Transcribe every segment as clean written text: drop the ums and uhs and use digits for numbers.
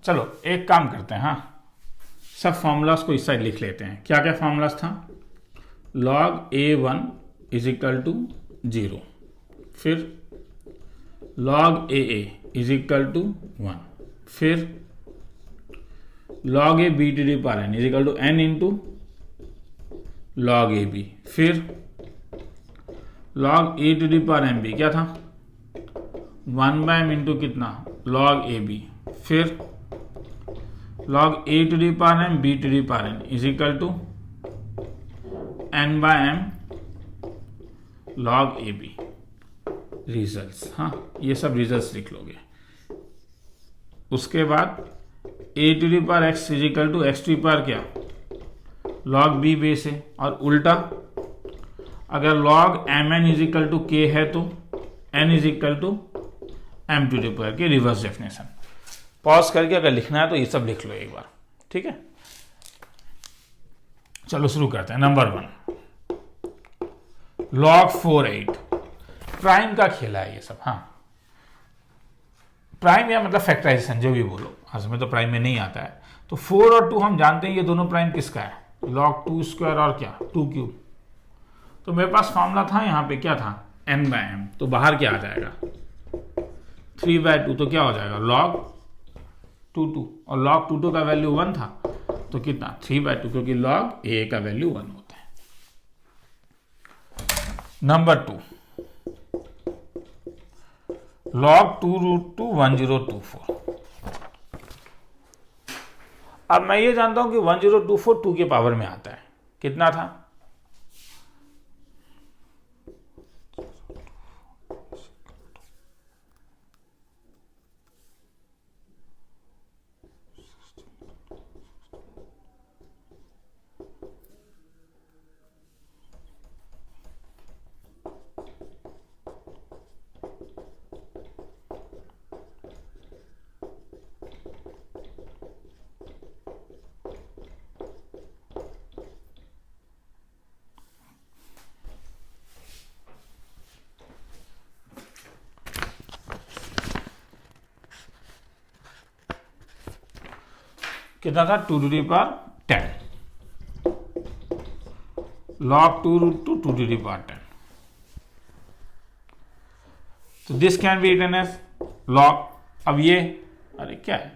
चलो एक काम करते हैं, हाँ सब फॉर्मूलाज को इस साइड लिख लेते हैं। क्या क्या फॉर्मूलाज था? log a1 is equal to 0, फिर log aa is equal to 1, फिर log a b to the power n is equal to n into log a b, फिर log a to the power m b क्या था? 1/m into कितना? log a b, फिर log a to the power m b to the power n is equal to n/m log a b। Results, हाँ ये सब results लिख लोगे। उसके बाद a to the power x is equal to x to the power क्या? log b base है, और उल्टा अगर log mn is equal to k है तो n is equal to m to the power की रिवर्स डेफिनेशन। पॉज करके अगर लिखना है तो ये सब लिख लो एक बार, ठीक है। चलो शुरू करते हैं। नंबर 1 log 4/8 प्राइम का खेला है ये सब। हाँ प्राइम या मतलब फैक्टराइजेशन जो भी बोलो, हमें तो प्राइम में नहीं आता है। तो 4 और 2 हम जानते हैं ये दोनों प्राइम किसका है? log 2 स्क्वायर और क्या 2 क्यूब। तो मेरे पास फॉर्मूला था यहाँ पे क्या था? n/m। तो बाहर क्या आ जाएगा? 3/2। तो क्या हो जाएगा? log 2 और log 2 का वैल्यू 1 था तो कितना? 3/2, क्योंकि log a का वैल्यू 1 होता है। Number 2 log 2√2 1024। अब मैं ये जानता हूं कि 1024 2 के पावर में आता है। कितना था? कितना था? 2 to the power 10 log 2√2 2 to the power 10। तो this can be written as log। अब ये अरे क्या है?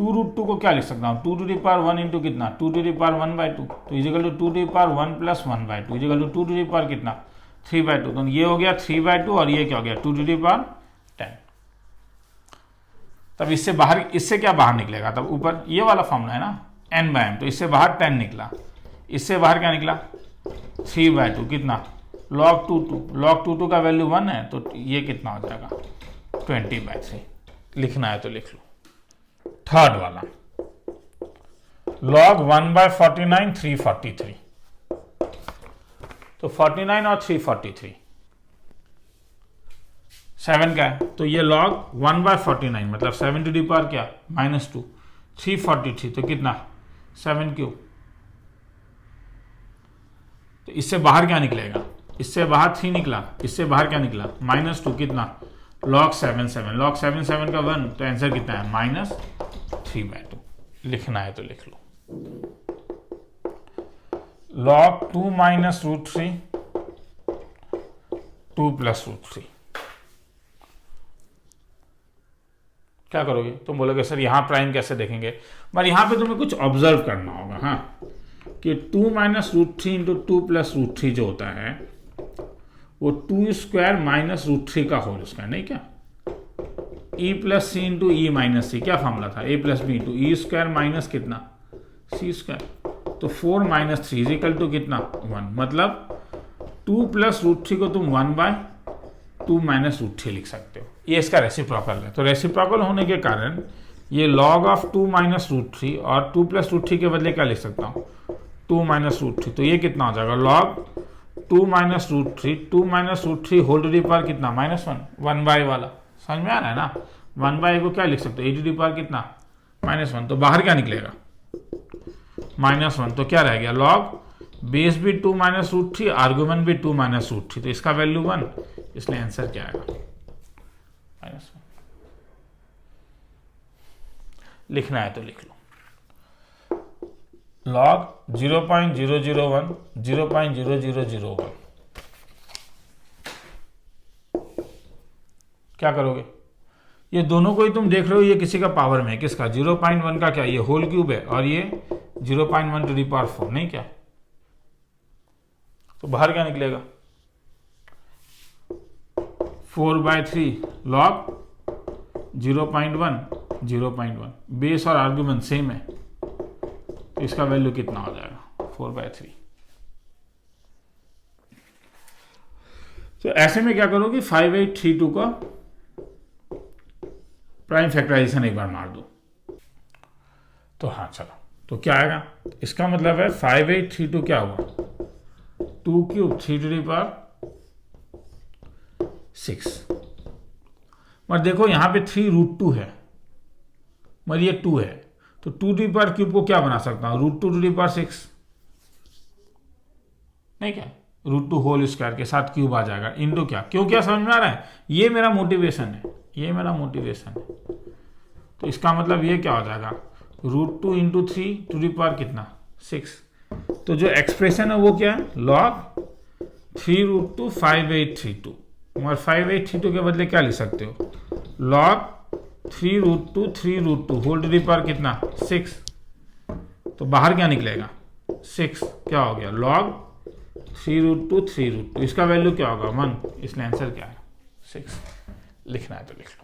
2√2 को क्या लिख सकता हूँ? 2 टू दी पावर 1 इंटू कितना? 2 टू दी पावर 1/2। तो is equal to 2 to the power 1 plus 1/2 is equal to 2 to the power कितना? 3/2। तो ये हो गया 3/2 और ये क्या हो गया? 2 टू दी पावर 10। तब इससे बाहर, इससे क्या बाहर निकलेगा? तब ऊपर ये वाला फॉर्मूला है ना n/m, तो इससे बाहर 10 निकला, इससे बाहर क्या निकला? 3/2 कितना? log 2 log 2 का वैल्यू 1 है तो ये कितना हो जाएगा? 20/3। लिखना है तो लिख लो। थर्ड वाला log 1/49 343। तो 49 और 343 7 का है, तो ये log 1/49 मतलब 7 टू दी पावर क्या? -2। 343 तो कितना? 7 क्यूब। तो इससे बाहर क्या निकलेगा? इससे बाहर 3 निकला, इससे बाहर क्या निकला? -2 कितना? log 7 log 7 का 1, तो आंसर कितना है? -3/2। लिखना है तो लिख लो। log 2 - √3 2 + √3। क्या करोगे? तुम बोलोगे सर यहां प्राइम कैसे देखेंगे? पर यहां पे तुम्हें कुछ ऑब्जर्व करना होगा, हाँ, कि 2 - √3 इंटू 2 + √3 जो होता है वो 2 स्क्वायर - √3 का होल स्क्वायर, नहीं क्या? e + c into e - c क्या फॉर्मूला था? a + b into e square minus कितना? c square. तो 4 - 3 इज इक्वल टू कितना? 1। मतलब 2 + √3 को तुम 1/2 - √3 लिख सकते हो। ये इसका रेसिप्रोकल है। तो रेसिप्रोकल होने के कारण ये log ऑफ 2 - √3 और 2 + √3 के बदले क्या लिख सकता हूँ? 2 - √3। तो ये कितना हो जाएगा? log 2 - √3 2 - √3 whole to the power कितना? -1 1/, वाला समझ में आ रहा है ना? 1/, को क्या लिख सकते हो? a टू दी पावर कितना? -1। तो बाहर क्या निकलेगा? -1। तो क्या रह गया? log बेस भी 2 - √3 आर्गुमेंट भी 2 - √3, तो इसका वैल्यू 1, इसलिए आंसर क्या आएगा? -1। लिखना है तो लिख लो। log 0.001 0.0001 क्या करोगे? ये दोनों को ही तुम देख रहे हो, ये किसी का पावर में है, किसका? 0.1 का क्या, ये होल क्यूब है, और ये 0.1 टू द पावर 4 नहीं क्या? तो बाहर क्या निकलेगा? 4/3 log 0.1 0.1, बेस और आर्ग्यूमेंट सेम है, तो इसका वैल्यू कितना हो जाएगा? 4/3। तो ऐसे में क्या करोगे? 5832 का प्राइम फैक्टराइजेशन एक बार मार दो। तो हाँ चलो, तो क्या आएगा? इसका मतलब है 5832 क्या हुआ? 2 क्यूब 3 टू द पावर 6। मगर देखो यहाँ पे 3√2 है, मगर ये 2 है, तो 2 टू द पावर क्यूब को क्या बना सकता हूँ? √2 टू द पावर 6 नहीं क्या? √2 होल स्क्वायर के साथ क्यूब आ जाएगा, इंटू क्या? क्यों? क्या समझ में आ रहा है? ये मेरा मोटिवेशन है, ये मेरा मोटिवेशन है। तो इसका मतलब ये क्या हो जाएगा? √2 इंटू 3 टू द पावर कितना? 6। तो जो एक्सप्रेशन है वो क्या है? log 3√2 5832, मगर 5832 के बदले क्या लिख सकते हो? log 3√2 whole to the power कितना? 6। तो बाहर क्या निकलेगा? 6 क्या हो गया? log 3√2 इसका वैल्यू क्या होगा? 1, इसलिए आंसर क्या है? 6। लिखना है तो लिख लो।